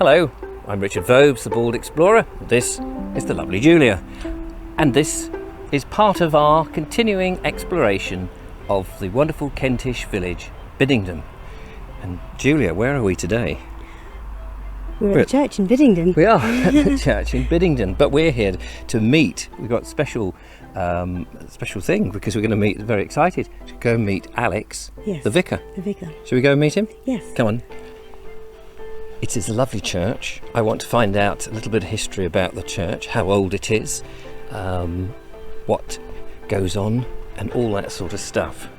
Hello, I'm Richard Vobes, the Bald Explorer. This is the lovely Julia. And this is part of our continuing exploration of the wonderful Kentish village, Biddenden. And Julia, where are we today? We're at the church in Biddenden. We are at the church in Biddenden, but we're here to meet. We've got a special thing because we're going to meet, very excited, to go and meet Alex, Yes, the vicar. the vicar. Shall we go and meet him? Yes. Come on. It is a lovely church. I want to find out a little bit of history about the church, how old it is, what goes on, and all that sort of stuff.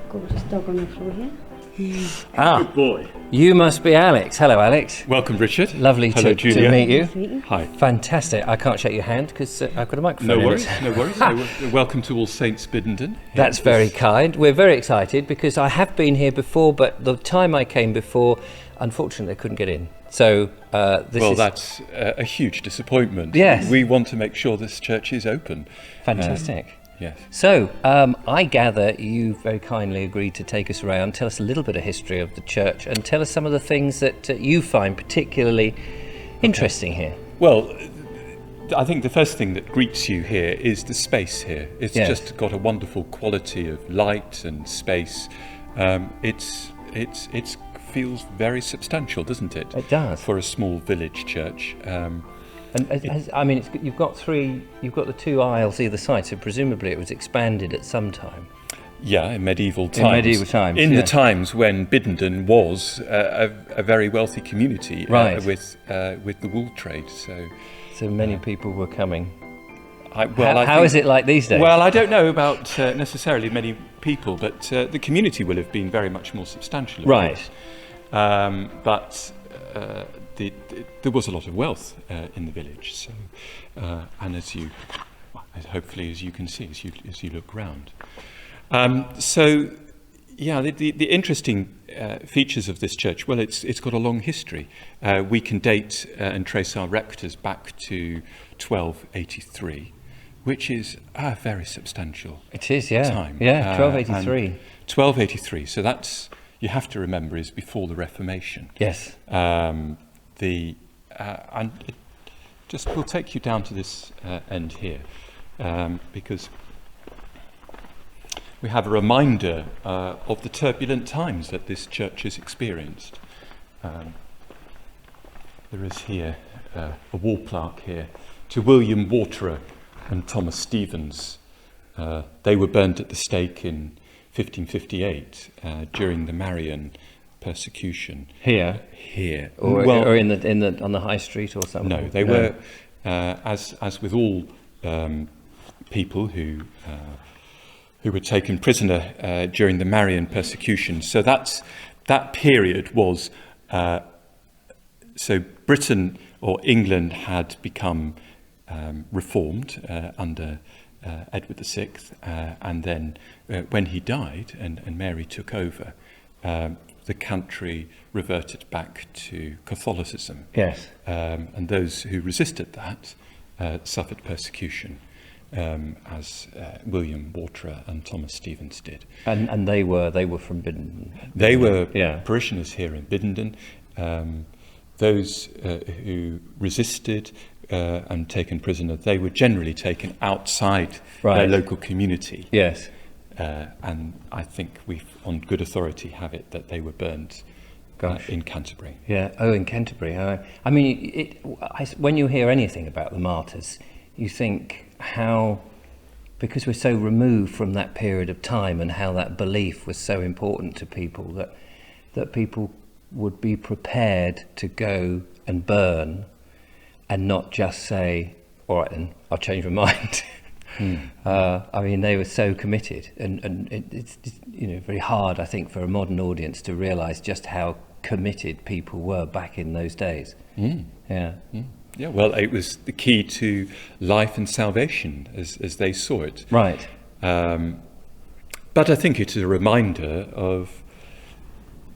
Gorgeous dog on the floor here. Good boy. You must be Alex. Hello, Alex. Welcome, Richard. Lovely Hello, to Julia. meet you. Nice to meet you. Hi. Fantastic. I can't shake your hand because I've got a microphone. No in worries, it. no worries. Welcome to All Saints Biddenden. That's very kind. We're very excited because I have been here before, but the time I came before, unfortunately, I couldn't get in. So that's a huge disappointment. Yes. We want to make sure this church is open. Fantastic. Yes. So, I gather you very kindly agreed to take us around, tell us a little bit of history of the church, and tell us some of the things that you find particularly interesting here. Well, I think the first thing that greets you here is the space here. It's Yes. just got a wonderful quality of light and space. It feels very substantial, doesn't it? It does. For a small village church. You've got the two aisles either side, so presumably it was expanded at some time. Yeah, in medieval times. In the times when Biddenden was a very wealthy community, Right. with the wool trade. So many people were coming. How is it like these days? Well, I don't know about necessarily many people, but the community will have been very much more substantial. Of Right. course. But there was a lot of wealth in the village. So, and hopefully as you can see as you look round. The interesting features of this church, well, it's got a long history. We can date and trace our rectors back to 1283, which is a very substantial It is, yeah. time. Yeah, 1283. 1283, so that's, you have to remember, is before the Reformation. Yes. We'll take you down to this end here, because we have a reminder of the turbulent times that this church has experienced. There is here a wall plaque here to William Waterer and Thomas Stevens. They were burnt at the stake in 1558 during the Marian persecution. Here, or in the on the high street or something. No, they were as with all people who were taken prisoner during the Marian persecution. So that period was so Britain or England had become reformed under Edward VI, and then when he died and Mary took over, the country reverted back to Catholicism. Yes. And those who resisted that suffered persecution, as William Waterer and Thomas Stevens did. And they were from Biddenden. They were Yeah. parishioners here in Biddenden. Those who resisted and taken prisoner, they were generally taken outside Right. their local community. Yes. And I think we, on good authority, have it that they were burned in Canterbury. Yeah. Oh, in Canterbury. I mean, when you hear anything about the martyrs, you think how, because we're so removed from that period of time and how that belief was so important to people, that people would be prepared to go and burn and not just say, all right then, I'll change my mind. I mean, they were so committed, and it's very hard, I think, for a modern audience to realise just how committed people were back in those days. Yeah. Yeah, well, it was the key to life and salvation as they saw it. Right. But I think it's a reminder of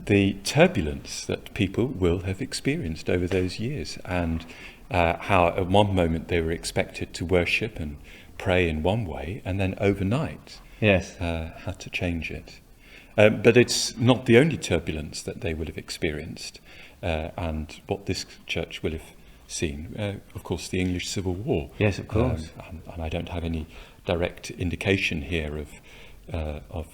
the turbulence that people will have experienced over those years, and how at one moment they were expected to worship and pray in one way, and then overnight Yes. had to change it. But it's not the only turbulence that they will have experienced, and what this church will have seen. Of course, the English Civil War. Yes, of course. And I don't have any direct indication here of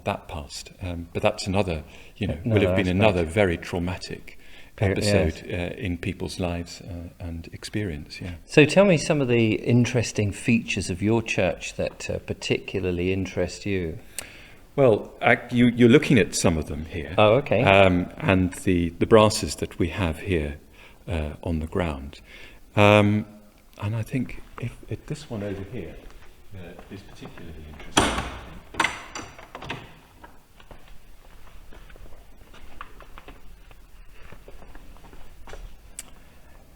that past. But that's another, will have been another very traumatic episode in people's lives and experience. Yeah. So tell me some of the interesting features of your church that particularly interest you. Well, you're looking at some of them here. Oh, okay. And the brasses that we have here on the ground. And I think if this one over here is particularly interesting.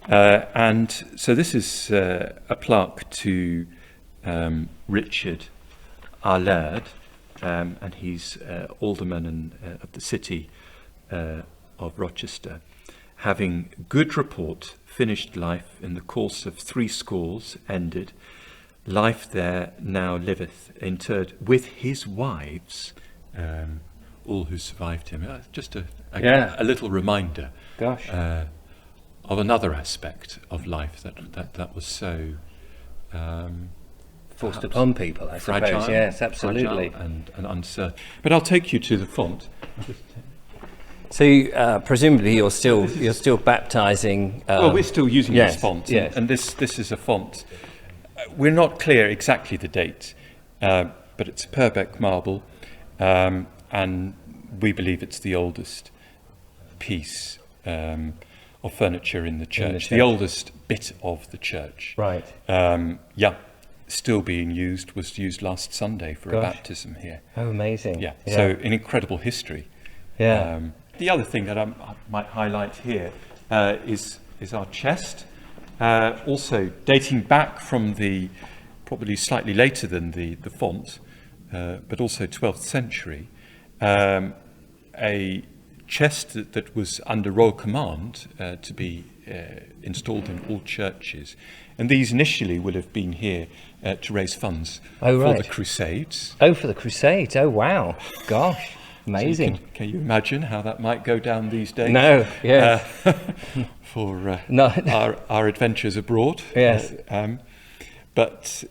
And so this is a plaque to Richard, our laird, and he's alderman of the city of Rochester, having good report, finished life in the course of 70 ended, life there now liveth, interred with his wives, all who survived him. Just a little reminder. Gosh. Of another aspect of life that was so forced upon people, I fragile, suppose. Yes, absolutely. And uncertain. But I'll take you to the font. So presumably you're still baptising. Well, we're still using this font, yes. and this is a font. We're not clear exactly the date, but it's Purbeck marble, and we believe it's the oldest piece of furniture in the church, the oldest bit of the church. Right. Still being used, was used last Sunday for a baptism here. Oh, amazing. Yeah, so an incredible history. Yeah. The other thing that I might highlight here is our chest, also dating back from probably slightly later than the font, but also 12th century, a chest that was under royal command to be installed in all churches. And these initially will have been here to raise funds for the crusades. Oh, for the crusades. Oh, wow. Gosh, amazing. So can you imagine how that might go down these days? No, yes. For our adventures abroad. Yes. But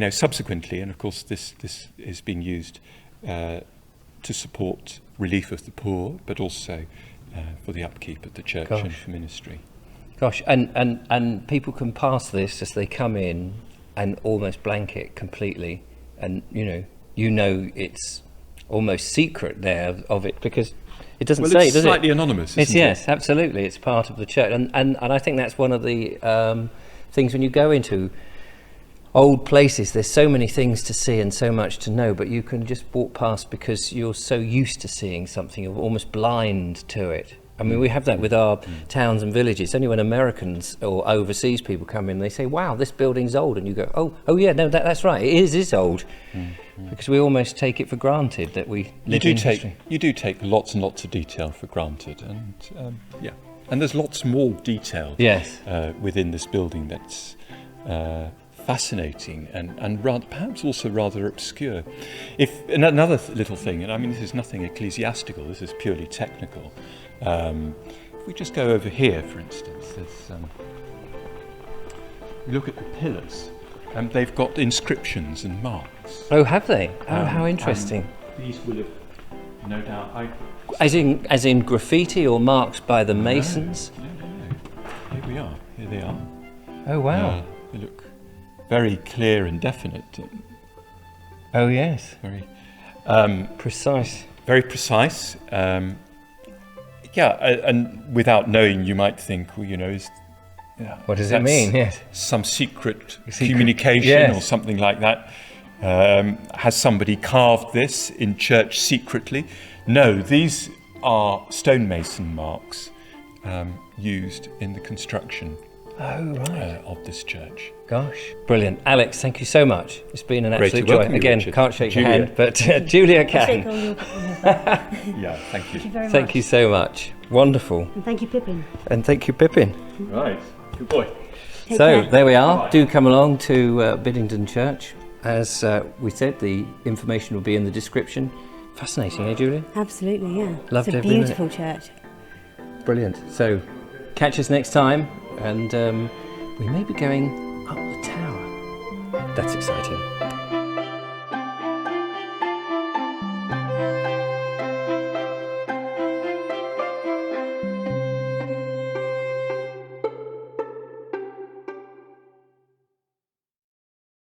subsequently, and of course this is being used to support relief of the poor, but also for the upkeep of the church and for ministry. Gosh, and people can pass this as they come in and almost blanket completely, and it's almost secret there of it, because it doesn't say, it's does slightly it? anonymous, It's isn't it? Yes, absolutely. It's part of the church, and I think that's one of the things when you go into old places, there's so many things to see and so much to know, but you can just walk past because you're so used to seeing something, you're almost blind to it. I mean, we have that with our towns and villages. Only when Americans or overseas people come in, they say, wow, this building's old. And you go, oh yeah, no, that's right. It is old. Because we almost take it for granted that we live in history. You do take lots and lots of detail for granted. And and there's lots more detail within this building that's fascinating and perhaps also rather obscure. And another little thing, and I mean, this is nothing ecclesiastical, this is purely technical. If we just go over here, for instance, there's, you look at the pillars, and they've got inscriptions and marks. Oh, have they? Oh, how interesting. These will have, no doubt, as in graffiti or marks by the masons? No. Here we are. Here they are. Oh, wow. They look very clear and definite. Oh, yes. Very precise. Very precise. And without knowing, you might think, what does it mean? Yes. Some secret communication or something like that. Has somebody carved this in church secretly? No, these are stonemason marks used in the construction of this church. Gosh, brilliant. Alex, thank you so much. It's been an absolute joy. Again, Richard. Can't shake your hand, but Julia can. Yeah, thank you. Thank you very much. Thank you so much. Wonderful. And thank you, Pippin. And thank you, Pippin. Right, good boy. Take So care. there we are. Do come along to Biddenden Church. As we said, the information will be in the description. Fascinating, eh, Julia? Absolutely, yeah. Loved it's a every minute. beautiful church. Brilliant. So, catch us next time, and we may be going up the tower. That's exciting.